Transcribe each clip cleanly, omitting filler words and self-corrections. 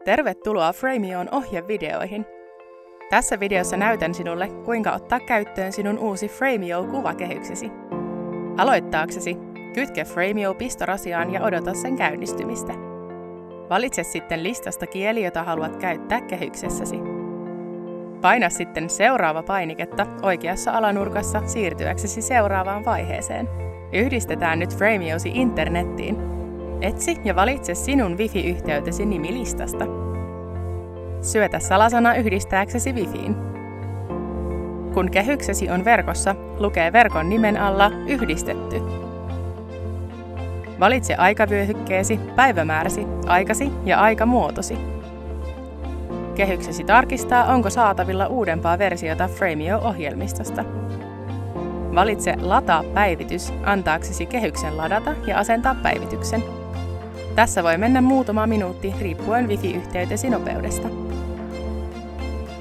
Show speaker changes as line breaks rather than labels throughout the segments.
Tervetuloa Frameon ohjevideoihin. Tässä videossa näytän sinulle, kuinka ottaa käyttöön sinun uusi Frameo-kuvakehyksesi. Aloittaaksesi, kytke Frameo pistorasiaan ja odota sen käynnistymistä. Valitse sitten listasta kieli, jota haluat käyttää kehyksessäsi. Paina sitten seuraava painiketta oikeassa alanurkassa siirtyäksesi seuraavaan vaiheeseen. Yhdistetään nyt Frameosi internettiin. Etsi ja valitse sinun Wi-Fi-yhteytesi nimi listasta. Syötä salasana yhdistääksesi Wi-Fiin. Kun kehyksesi on verkossa, lukee verkon nimen alla Yhdistetty. Valitse aikavyöhykkeesi, päivämääräsi, aikasi ja aikamuotosi. Kehyksesi tarkistaa, onko saatavilla uudempaa versiota Frameo-ohjelmistosta. Valitse Lataa päivitys antaaksesi kehyksen ladata ja asentaa päivityksen. Tässä voi mennä muutama minuutti riippuen Wi-Fi-yhteytesi nopeudesta.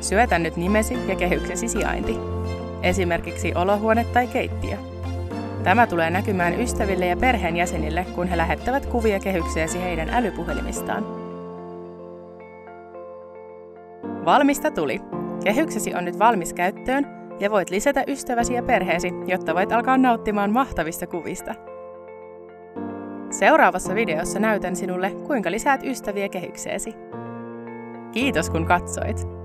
Syötä nyt nimesi ja kehyksesi sijainti, esimerkiksi olohuone tai keittiö. Tämä tulee näkymään ystäville ja perheenjäsenille, kun he lähettävät kuvia kehykseesi heidän älypuhelimistaan. Valmista tuli! Kehyksesi on nyt valmis käyttöön ja voit lisätä ystäväsi ja perheesi, jotta voit alkaa nauttimaan mahtavista kuvista. Seuraavassa videossa näytän sinulle, kuinka lisäät ystäviä kehykseesi. Kiitos kun katsoit!